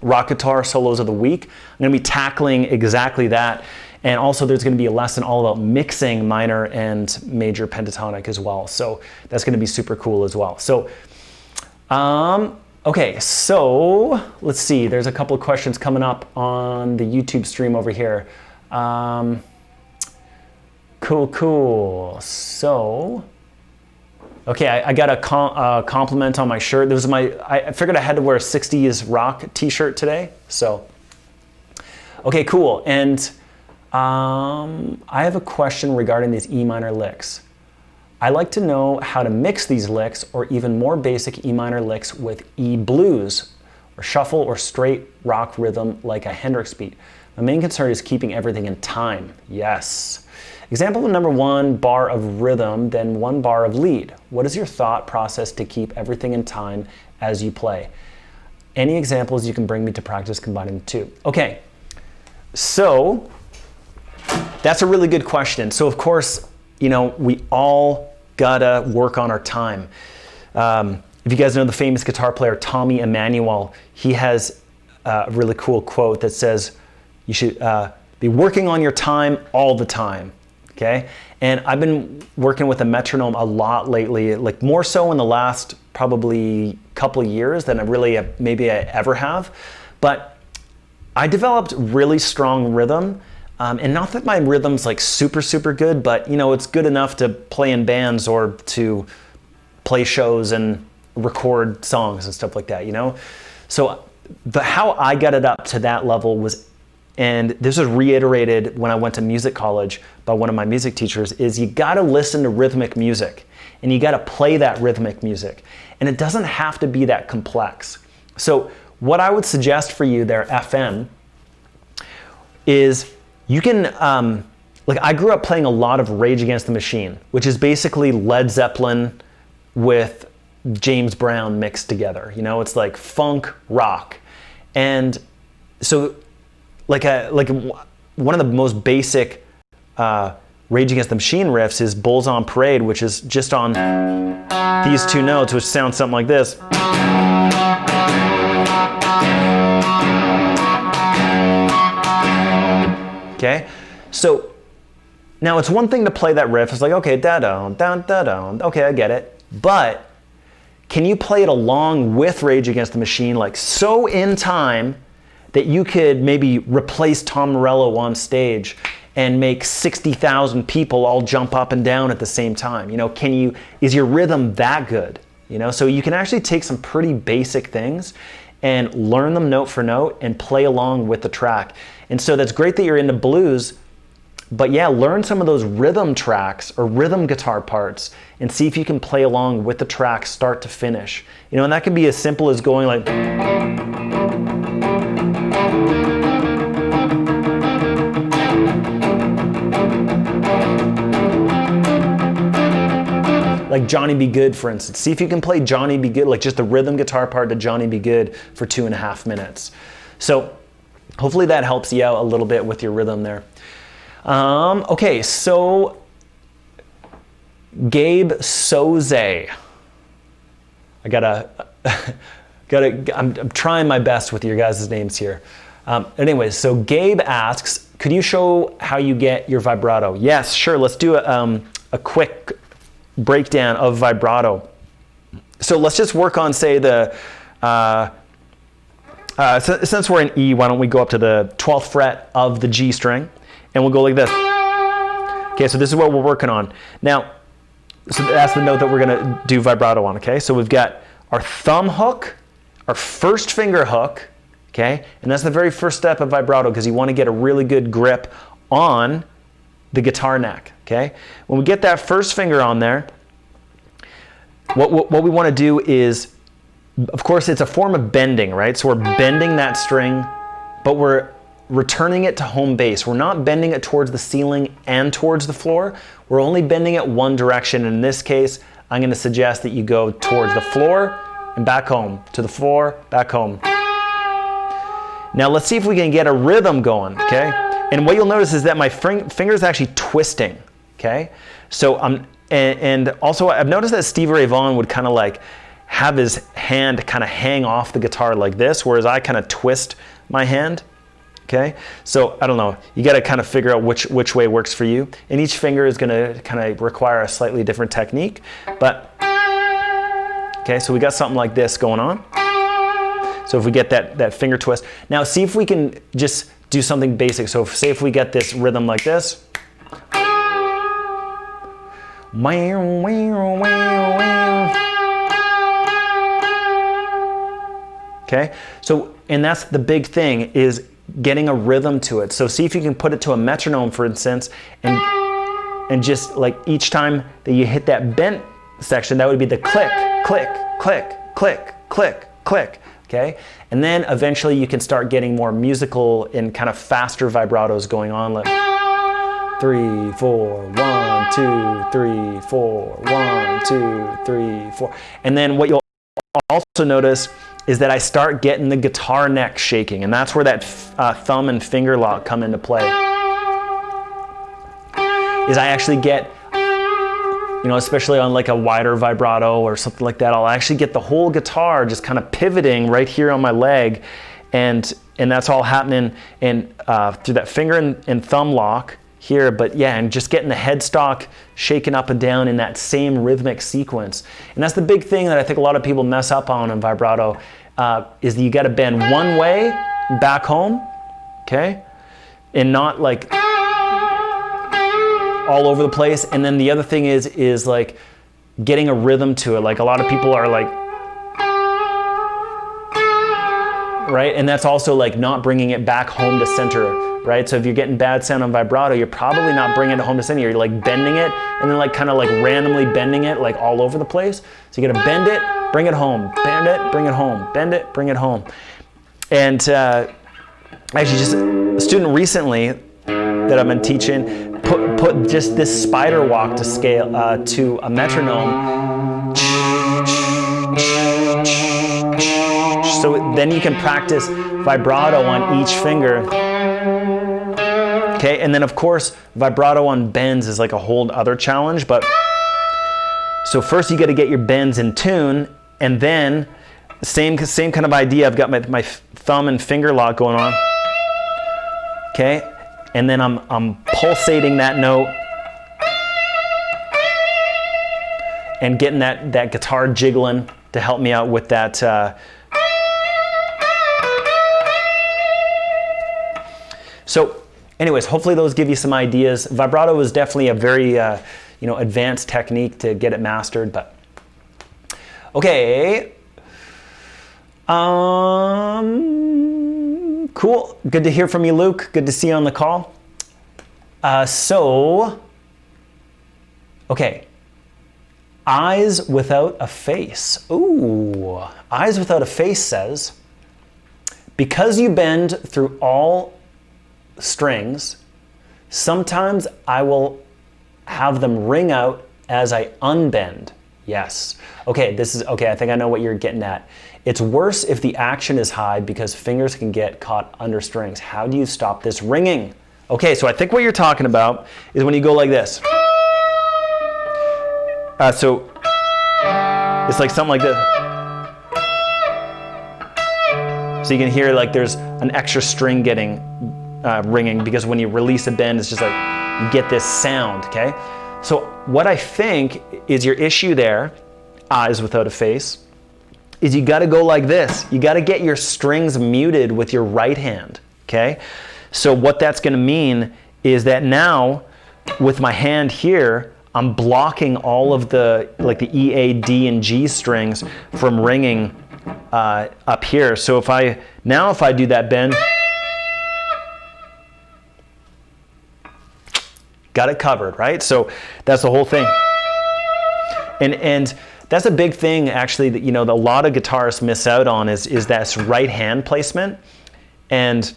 rock guitar solos of the week. I'm going to be tackling exactly that. And also there's going to be a lesson all about mixing minor and major pentatonic as well. So that's going to be super cool as well. So, okay, so let's see. There's a couple of questions coming up on the YouTube stream over here. Cool. So, okay, I got a compliment on my shirt. I figured I had to wear a 60s rock t-shirt today. So, okay, cool. And I have a question regarding these E minor licks. I like to know how to mix these licks or even more basic E minor licks with E blues or shuffle or straight rock rhythm like a Hendrix beat. My main concern is keeping everything in time. Yes. Example number 1 bar of rhythm, then 1 bar of lead. What is your thought process to keep everything in time as you play? Any examples you can bring me to practice combining the two? Okay, so that's a really good question. So of course, you know, we all gotta work on our time. If you guys know the famous guitar player Tommy Emmanuel, he has a really cool quote that says, you should be working on your time all the time, okay? And I've been working with a metronome a lot lately, like more so in the last probably couple years than maybe I ever have. But I developed really strong rhythm. And not that my rhythm's like super good, but you know, it's good enough to play in bands or to play shows and record songs and stuff like that, you know? So how I got it up to that level was, and this was reiterated when I went to music college by one of my music teachers, is you gotta listen to rhythmic music and you gotta play that rhythmic music. And it doesn't have to be that complex. So what I would suggest for you there, FM, is you can, like I grew up playing a lot of Rage Against the Machine, which is basically Led Zeppelin with James Brown mixed together. You know, it's like funk rock. And so like one of the most basic Rage Against the Machine riffs is Bulls on Parade, which is just on these two notes, which sound something like this. Okay, so now it's one thing to play that riff. It's like, okay, da-dum, da-dum, okay, I get it. But can you play it along with Rage Against the Machine, like so in time that you could maybe replace Tom Morello on stage and make 60,000 people all jump up and down at the same time? You know, is your rhythm that good? You know, so you can actually take some pretty basic things and learn them note for note and play along with the track. And so that's great that you're into blues, but yeah, learn some of those rhythm tracks or rhythm guitar parts and see if you can play along with the track start to finish. You know, and that can be as simple as going like, Like Johnny Be Good, for instance. See if you can play Johnny Be Good, like just the rhythm guitar part to Johnny Be Good for 2.5 minutes. So hopefully that helps you out a little bit with your rhythm there. Okay, so Gabe Soze. I'm trying my best with your guys' names here. Anyways, so Gabe asks, could you show how you get your vibrato? Yes, sure. Let's do a quick breakdown of vibrato. So let's just work on, say, the since we're in E, why don't we go up to the 12th fret of the G string, and we'll go like this. Okay, so this is what we're working on now. So that's the note that we're gonna do vibrato on. Okay, so we've got our thumb hook, our first finger hook. Okay, and that's the very first step of vibrato, because you want to get a really good grip on the guitar neck. Okay, when we get that first finger on there, what we want to do is, of course, it's a form of bending, right? So we're bending that string, but we're returning it to home base. We're not bending it towards the ceiling and towards the floor. We're only bending it one direction. In this case, I'm going to suggest that you go towards the floor and back home, to the floor, back home. Now let's see if we can get a rhythm going, okay? And what you'll notice is that my finger is actually twisting, okay? So and also I've noticed that Stevie Ray Vaughan would kind of like have his hand kind of hang off the guitar like this, whereas I kind of twist my hand, okay? So I don't know, you got to kind of figure out which way works for you. And each finger is going to kind of require a slightly different technique, but okay, so we got something like this going on. So if we get that finger twist. Now see if we can just do something basic. So say if we get this rhythm like this. Okay, so, and that's the big thing, is getting a rhythm to it. So see if you can put it to a metronome, for instance, and just like each time that you hit that bent section, that would be the click, click, click, click, click, click. Okay, and then eventually you can start getting more musical and kind of faster vibratos going on, like 3, 4, 1, 2, 3, 4, 1, 2, 3, 4. And then what you'll also notice is that I start getting the guitar neck shaking, and that's where that thumb and finger lock come into play. Is I actually get, you know, especially on like a wider vibrato or something like that, I'll actually get the whole guitar just kind of pivoting right here on my leg, and that's all happening in through that finger and thumb lock here. But yeah, and just getting the headstock shaken up and down in that same rhythmic sequence. And that's the big thing that I think a lot of people mess up on in vibrato, is that you got to bend one way back home, okay, and not like all over the place. And then the other thing is like getting a rhythm to it. Like a lot of people are like, right? And that's also like not bringing it back home to center, right? So if you're getting bad sound on vibrato, you're probably not bringing it home to center. You're like bending it and then like kind of like randomly bending it like all over the place. So you got to bend it, bring it home, bend it, bring it home, bend it, bring it home. And actually just a student recently that I've been teaching put just this spider walk to scale to a metronome. So then you can practice vibrato on each finger. Okay, and then of course vibrato on bends is like a whole other challenge. But so first you got to get your bends in tune, and then same kind of idea. I've got my thumb and finger lock going on. Okay. And then I'm pulsating that note and getting that guitar jiggling to help me out with that. So anyways, hopefully those give you some ideas. Vibrato is definitely a very advanced technique to get it mastered. But okay. Cool. Good to hear from you, Luke. Good to see you on the call. Okay. Eyes Without a Face. Ooh. Eyes Without a Face says, Because you bend through all strings, sometimes I will have them ring out as I unbend. Yes. Okay, okay, I think I know what you're getting at. It's worse if the action is high because fingers can get caught under strings. How do you stop this ringing? Okay, so I think what you're talking about is when you go like this. So it's like something like this. So you can hear like there's an extra string getting ringing because when you release a bend, it's just like you get this sound, okay? So what I think is your issue there, eyes without a face, is you gotta go like this. You gotta get your strings muted with your right hand, okay? So what that's gonna mean is that now with my hand here, I'm blocking all of the, like the E, A, D, and G strings from ringing up here. So if I do that bend, got it covered, right? So that's the whole thing. And that's a big thing actually that, you know, that a lot of guitarists miss out on is that right hand placement. And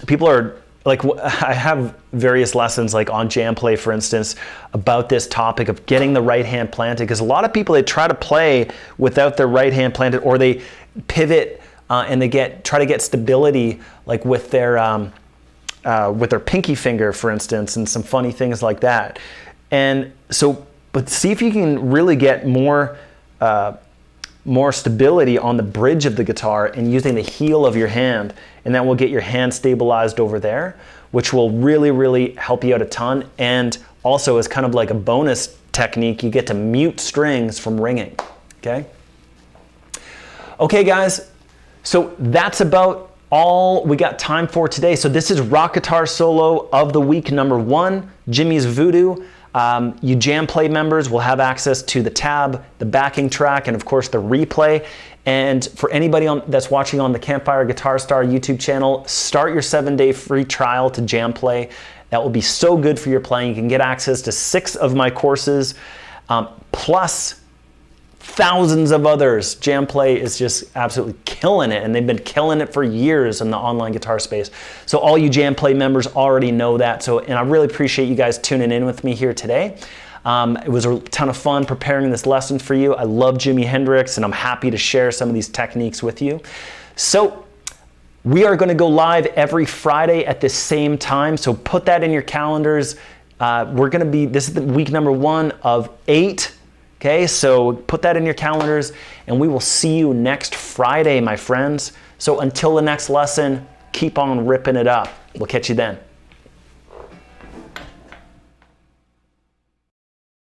people are like, I have various lessons like on jam play, for instance, about this topic of getting the right hand planted, because a lot of people, they try to play without their right hand planted, or they pivot and they try to get stability like with their pinky finger, for instance, and some funny things like that. And so, but see if you can really get more stability on the bridge of the guitar and using the heel of your hand, and that will get your hand stabilized over there, which will really, really help you out a ton. And also as kind of like a bonus technique, you get to mute strings from ringing, okay? Okay guys, so that's about all we got time for today. So this is Rock Guitar Solo of the Week #1, Jimi's Voodoo. You Jam Play members will have access to the tab, the backing track, and of course the replay. And for anybody that's watching on the Campfire Guitar Star YouTube channel, start your 7-day free trial to Jam Play. That will be so good for your playing. You can get access to 6 of my courses, plus thousands of others. Jam Play is just absolutely killing it, and they've been killing it for years in the online guitar space. So all you Jam Play members already know that. And I really appreciate you guys tuning in with me here today. It was a ton of fun preparing this lesson for you. I love Jimi Hendrix, and I'm happy to share some of these techniques with you. So we are going to go live every Friday at the same time, so put that in your calendars. This is the week #1 of 8. Okay, so put that in your calendars, and we will see you next Friday, my friends. So until the next lesson, keep on ripping it up. We'll catch you then.